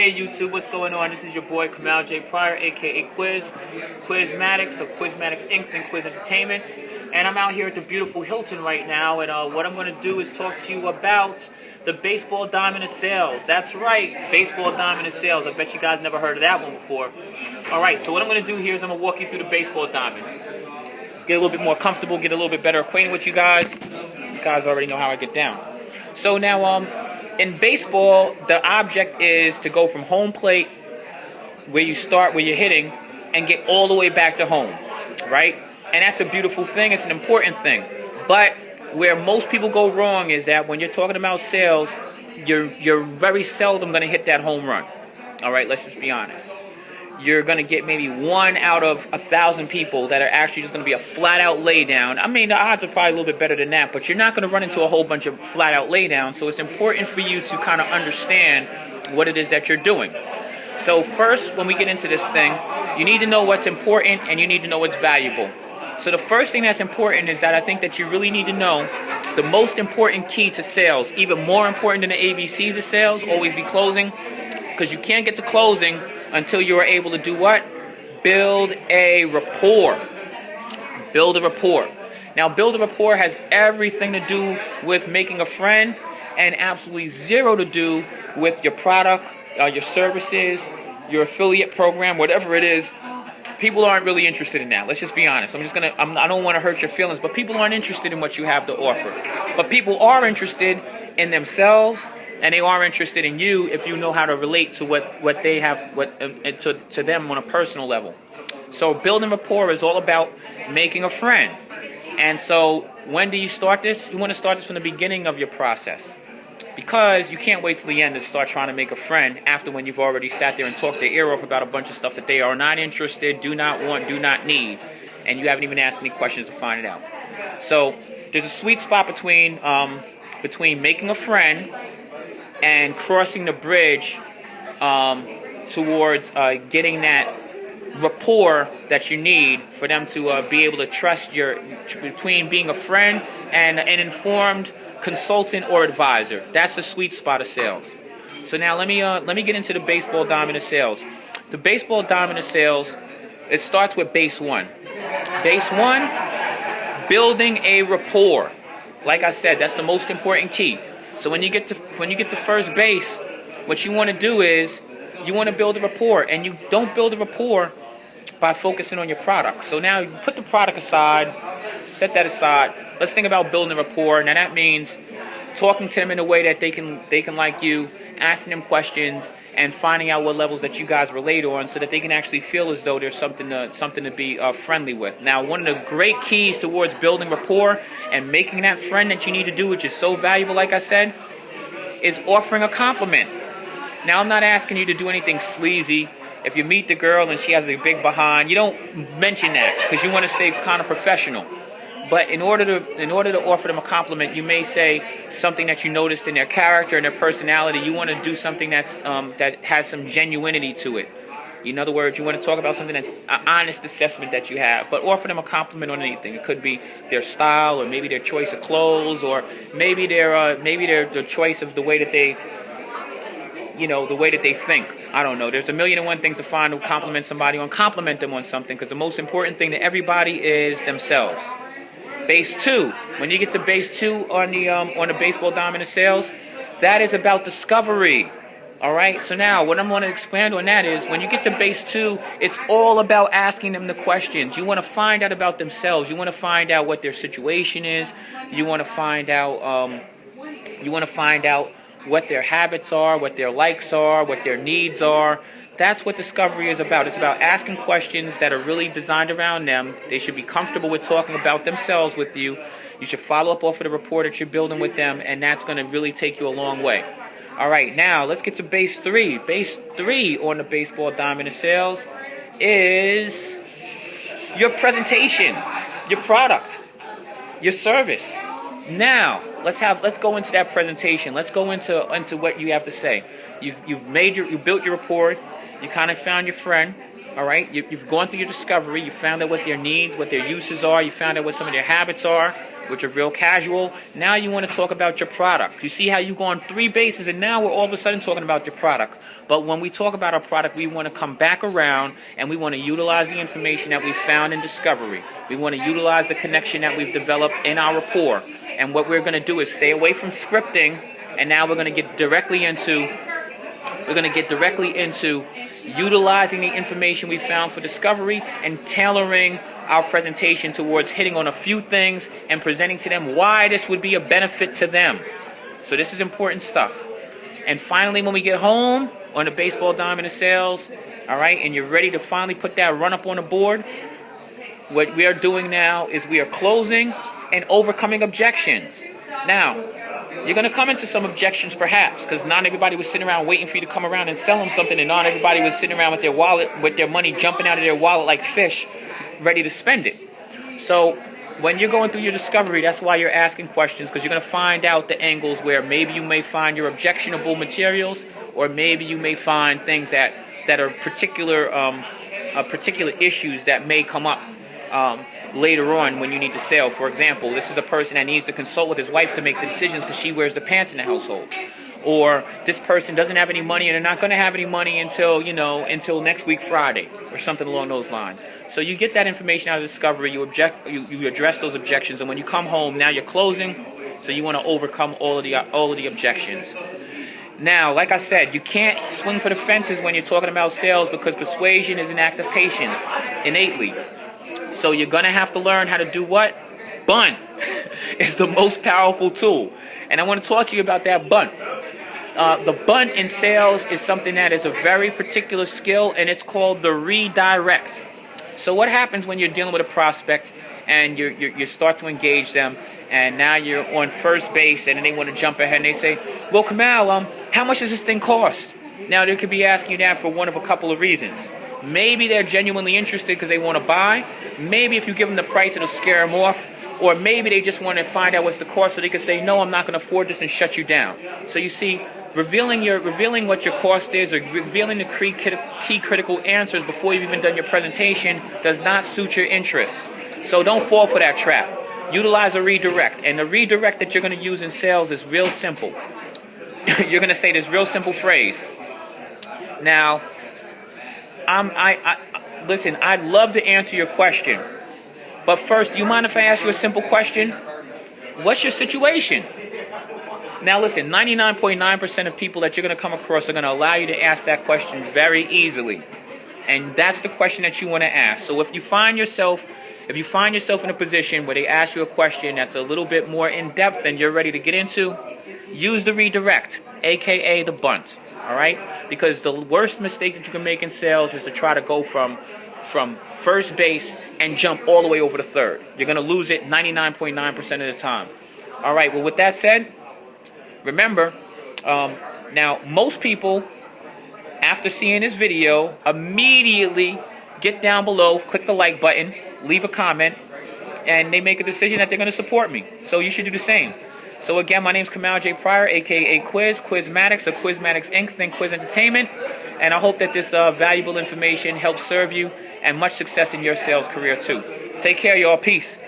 Hey YouTube, what's going on? This is your boy Kamal J. Pryor, aka Quizmatics of Quizmatics Inc. and Quiz Entertainment. And I'm out here at the beautiful Hilton right now, and what I'm going to do is talk to you about the baseball diamond of sales. That's right, baseball diamond of sales. I bet you guys never heard of that one before. Alright, so what I'm going to do here is I'm going to walk you through the baseball diamond. Get a little bit more comfortable, get a little bit better acquainted with you guys. You guys already know how I get down. So now, in baseball, the object is to go from home plate, where you start, where you're hitting, and get all the way back to home, right? And that's a beautiful thing. It's an important thing. But where most people go wrong is that when you're talking about sales, you're very seldom going to hit that home run. All right, let's just be honest. You're going to get maybe 1 out of 1,000 people that are actually just going to be a flat-out laydown. I mean, the odds are probably a little bit better than that, but you're not going to run into a whole bunch of flat-out laydowns, so it's important for you to kind of understand what it is that you're doing. So first, when we get into this thing, you need to know what's important and you need to know what's valuable. So the first thing that's important is that I think that you really need to know the most important key to sales, even more important than the ABCs of sales, always be closing, because you can't get to closing until you are able to do what? Build a rapport. Build a rapport. Now, build a rapport has everything to do with making a friend and absolutely zero to do with your product, your services, your affiliate program, whatever it is. People aren't really interested in that. Let's just be honest. I don't want to hurt your feelings, but people aren't interested in what you have to offer. But people are interested in themselves, and they are interested in you if you know how to relate to what they have, to them on a personal level. So building rapport is all about making a friend. And so when do you start this? You want to start this from the beginning of your process, because you can't wait till the end to start trying to make a friend after when you've already sat there and talked their ear off about a bunch of stuff that they are not interested, do not want, do not need, and you haven't even asked any questions to find it out. So there's a sweet spot between making a friend and crossing the bridge towards getting that rapport that you need for them to be able to trust between being a friend and an informed consultant or advisor. That's the sweet spot of sales. So now let me get into the baseball diamond of sales. The baseball diamond of sales, it starts with base one. Base one, building a rapport. Like I said, that's the most important key. So when you get to first base, what you want to do is you want to build a rapport, and you don't build a rapport by focusing on your product. So now you put the product aside, set that aside. Let's think about building a rapport. Now that means talking to them in a way that they can like you, asking them questions, and finding out what levels that you guys relate on, so that they can actually feel as though there's something to be friendly with. Now, one of the great keys towards building rapport and making that friend that you need to do, which is so valuable, like I said, is offering a compliment. Now, I'm not asking you to do anything sleazy. If you meet the girl and she has a big behind, you don't mention that, because you want to stay kind of professional. But in order to offer them a compliment, you may say something that you noticed in their character and their personality. You want to do something that has some genuinity to it. In other words, you want to talk about something that's an honest assessment that you have, but offer them a compliment on anything. It could be their style, or maybe their choice of clothes, or maybe their choice of the way that they, the way that they think. I don't know. There's a million and one things to find to compliment somebody on. Compliment them on something, because the most important thing to everybody is themselves. Base two. When you get to base two on the baseball diamond of sales, that is about discovery. All right. So now, what I'm going to expand on that is, when you get to base two, it's all about asking them the questions. You want to find out about themselves. You want to find out what their situation is. You want to find out. What their habits are, what their likes are, what their needs are. That's what discovery is about. It's about asking questions that are really designed around them. They should be comfortable with talking about themselves with you. You should follow up off of the rapport that you're building with them, and that's going to really take you a long way. All right, now let's get to base three. Base three on the baseball diamond of sales is your presentation, your product, your service. Now, let's go into that presentation. Let's go into what you have to say. You built your rapport. You kind of found your friend. All right. You've gone through your discovery. You found out what their needs, what their uses are. You found out what some of their habits are. which are real casual. Now you want to talk about your product. You see how you go on 3 bases, and now we're all of a sudden talking about your product. But when we talk about our product, we want to come back around, and we want to utilize the information that we found in discovery. We want to utilize the connection that we've developed in our rapport. And what we're going to do is stay away from scripting, and now we're going to get directly into utilizing the information we found for discovery and tailoring our presentation towards hitting on a few things and presenting to them why this would be a benefit to them. So this is important stuff. And finally, when we get home on the baseball diamond of sales, all right, and you're ready to finally put that run up on the board, what we are doing now is we are closing and overcoming objections. Now, you're going to come into some objections perhaps, because not everybody was sitting around waiting for you to come around and sell them something, and not everybody was sitting around with their wallet, with their money jumping out of their wallet like fish, ready to spend it. So when you're going through your discovery, that's why you're asking questions, because you're going to find out the angles where maybe you may find your objectionable materials, or maybe you may find things that are particular issues that may come up later on when you need to sell. For example, this is a person that needs to consult with his wife to make the decisions because she wears the pants in the household. Or this person doesn't have any money, and they're not going to have any money until next week Friday, or something along those lines. So you get that information out of discovery, you address those objections, and when you come home, now you're closing, so you want to overcome all of the objections. Now, like I said, you can't swing for the fences when you're talking about sales, because persuasion is an act of patience, innately. So you're going to have to learn how to do what? Bunt is the most powerful tool. And I want to talk to you about that bunt. The bunt in sales is something that is a very particular skill, and it's called the redirect. So what happens when you're dealing with a prospect and you start to engage them, and now you're on first base, and then they want to jump ahead and they say, well, Kamal, how much does this thing cost? Now, they could be asking you that for one of a couple of reasons. Maybe they're genuinely interested because they want to buy. Maybe if you give them the price, it'll scare them off. Or maybe they just want to find out what's the cost so they can say, no, I'm not going to afford this, and shut you down. So you see, revealing what your cost is, or revealing the key critical answers before you've even done your presentation does not suit your interests. So don't fall for that trap. Utilize a redirect. And the redirect that you're going to use in sales is real simple. You're going to say this real simple phrase. Now, listen, I'd love to answer your question. But first, do you mind if I ask you a simple question? What's your situation? Now listen, 99.9% of people that you're going to come across are going to allow you to ask that question very easily. And that's the question that you want to ask. So if you find yourself in a position where they ask you a question that's a little bit more in-depth than you're ready to get into, use the redirect, aka the bunt. All right? Because the worst mistake that you can make in sales is to try to go from first base and jump all the way over to third. You're going to lose it 99.9% of the time. All right, well, with that said, remember, now most people, after seeing this video, immediately get down below, click the like button, leave a comment, and they make a decision that they're going to support me. So you should do the same. So again, my name is Kamal J. Pryor, aka Quizmatics, or Quizmatics Inc., Think Quiz Entertainment, and I hope that this valuable information helps serve you, and much success in your sales career too. Take care, y'all. Peace.